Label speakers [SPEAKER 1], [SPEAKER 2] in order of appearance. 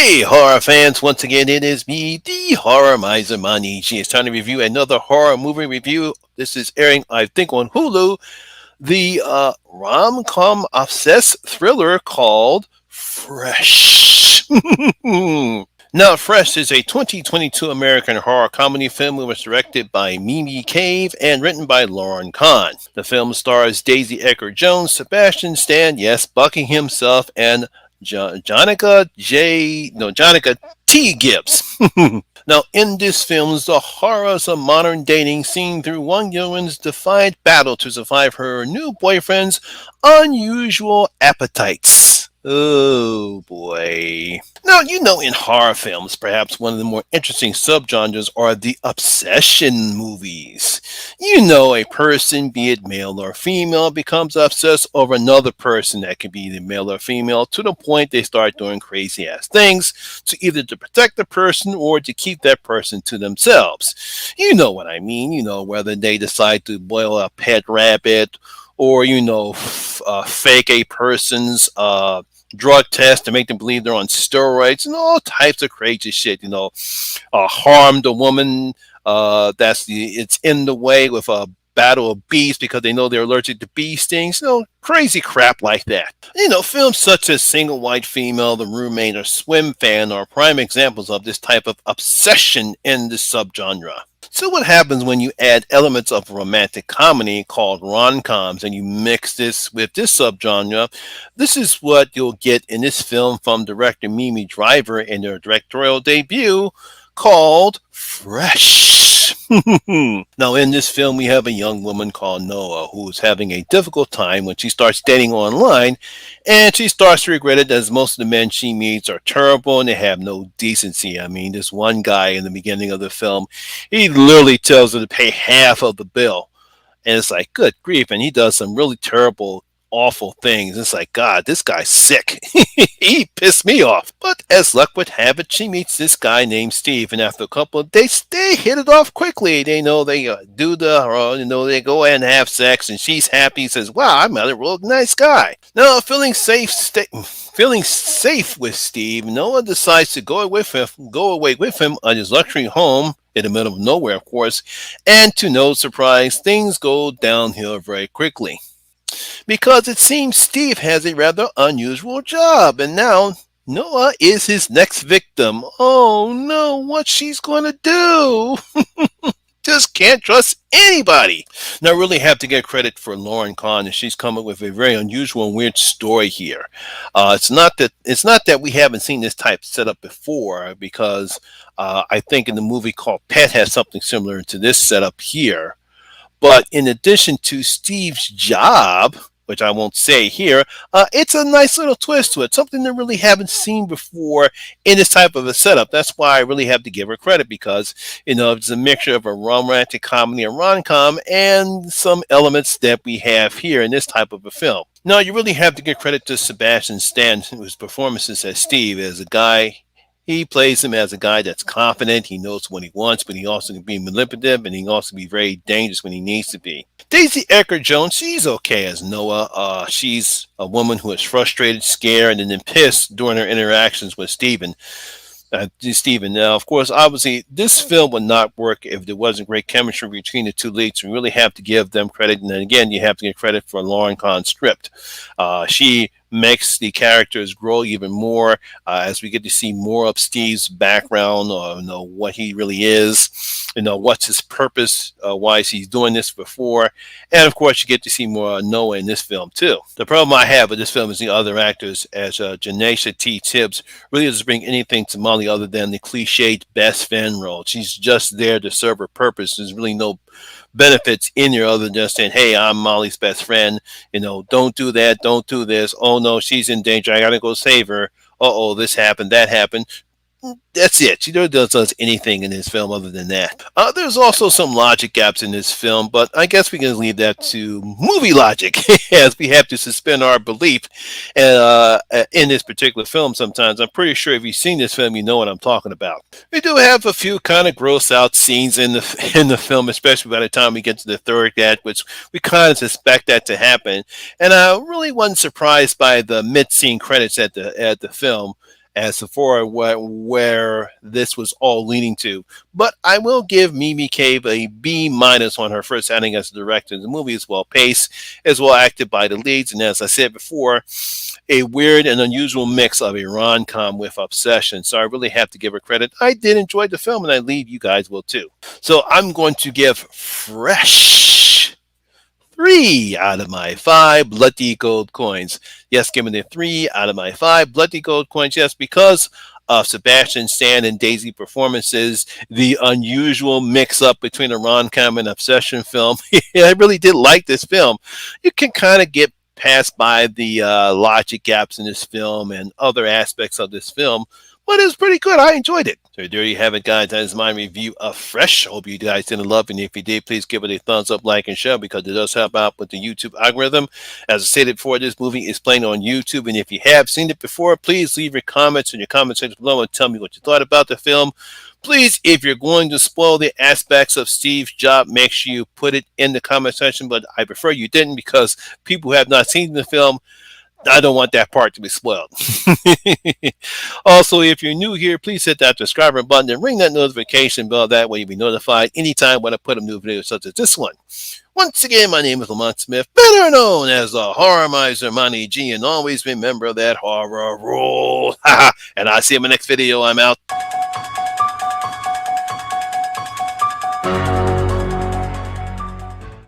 [SPEAKER 1] Hey, horror fans! Once again, it is me, the Horror Miser Manichi. It's time to review another horror movie review. This is airing, I think, on Hulu. The rom-com obsessed thriller called Fresh. Now, Fresh is a 2022 American horror comedy film. It was directed by Mimi Cave and written by Lauren Kahn. The film stars Daisy Edgar Jones, Sebastian Stan, yes, Bucking himself, and Jonica T. Gibbs. Now, in this film, the horrors of modern dating seen through one woman's defiant battle to survive her new boyfriend's unusual appetites. Oh boy. Now, in horror films, perhaps one of the more interesting subgenres are the obsession movies. A person, be it male or female, becomes obsessed over another person that can be either male or female to the point they start doing crazy ass things to either to protect the person or to keep that person to themselves. You know what I mean. Whether they decide to boil a pet rabbit or, fake a person's drug test to make them believe they're on steroids and all types of crazy shit. Harm the woman it's in the way with a battle of bees because they know they're allergic to bee stings. Crazy crap like that. Films such as Single White Female, The Roommate, or Swim Fan are prime examples of this type of obsession in this subgenre. So what happens when you add elements of romantic comedy called rom-coms and you mix this with this subgenre? This is what you'll get in this film from director Mimi Driver in their directorial debut called Fresh. Now, in this film, we have a young woman called Noah who is having a difficult time when she starts dating online, and she starts to regret it as most of the men she meets are terrible and they have no decency. I mean, this one guy in the beginning of the film, he literally tells her to pay half of the bill. And it's like, good grief. And he does some really terrible, awful things. It's like, God, this guy's sick. He pissed me off. But as luck would have it, she meets this guy named Steve. And after a couple of days, they hit it off quickly. They know they they go and have sex. And she's happy, says, wow, I met a real nice guy. Now, feeling safe with Steve, Noah decides to go away with him on his luxury home in the middle of nowhere, of course. And to no surprise, things go downhill very quickly. Because it seems Steve has a rather unusual job, and now Noah is his next victim. Oh no, what's she's gonna do? Just can't trust anybody. Now, I really have to get credit for Lauren Kahn, and she's coming with a very unusual and weird story here. It's not that we haven't seen this type set up before, because I think in the movie called Pet has something similar to this setup here. But in addition to Steve's job, which I won't say here, it's a nice little twist to it, something that really haven't seen before in this type of a setup. That's why I really have to give her credit because, it's a mixture of a romantic comedy and rom-com and some elements that we have here in this type of a film. Now, you really have to give credit to Sebastian Stan, whose performances as Steve as a guy. He plays him as a guy that's confident. He knows what he wants, but he also can be manipulative, and he can also be very dangerous when he needs to be. Daisy Edgar Jones, she's okay as Noah. She's a woman who is frustrated, scared, and then pissed during her interactions with Stephen. Now, of course, obviously, this film would not work if there wasn't great chemistry between the two leads. We really have to give them credit. And then again, you have to give credit for Lauren Kahn's script. She makes the characters grow even more as we get to see more of Steve's background, or what he really is, what's his purpose, why he's doing this before, and of course you get to see more Noah in this film too. The problem I have with this film is the other actors, as Janaisha T. Tibbs really doesn't bring anything to Molly other than the cliched best friend role. She's just there to serve her purpose. There's really no benefits in here other than just saying, hey, I'm Molly's best friend, don't do that, don't do this, oh no, she's in danger, I gotta go save her, uh-oh, this happened, that happened. That's it. She never does anything in this film other than that. There's also some logic gaps in this film, but I guess we can leave that to movie logic, as we have to suspend our belief in this particular film sometimes. I'm pretty sure if you've seen this film, you know what I'm talking about. We do have a few kind of gross out scenes in the film, especially by the time we get to the third act, which we kind of suspect that to happen. And I really wasn't surprised by the mid-scene credits at the film, as for where this was all leading to. But I will give Mimi Cave a B minus on her first outing as a director. The movie is well paced, as well acted by the leads, and as I said before, a weird and unusual mix of a rom-com with obsession. So I really have to give her credit. I did enjoy the film, and I believe you guys will too. So I'm going to give Fresh 3 out of my 5 bloody gold coins. Yes, give me the 3 out of my 5 bloody gold coins. Yes, because of Sebastian Stan and Daisy performances, the unusual mix-up between a rom-com and obsession film. I really did like this film. You can kind of get past by the logic gaps in this film and other aspects of this film, but it was pretty good. I enjoyed it. So there you have it, guys. That is my review of Fresh. Hope you guys did love it. And if you did, please give it a thumbs up, like, and share because it does help out with the YouTube algorithm. As I stated before, this movie is playing on YouTube. And if you have seen it before, please leave your comments in your comment section below and tell me what you thought about the film. Please, if you're going to spoil the aspects of Steve's job, make sure you put it in the comment section. But I prefer you didn't because people who have not seen the film, I don't want that part to be spoiled. Also, if you're new here, please hit that subscribe button and ring that notification bell. That way you'll be notified anytime when I put a new video such as this one. Once again, my name is Lamont Smith, better known as the Horror Miser Monty G, and always remember that horror rules. And I'll see you in my next video. I'm out.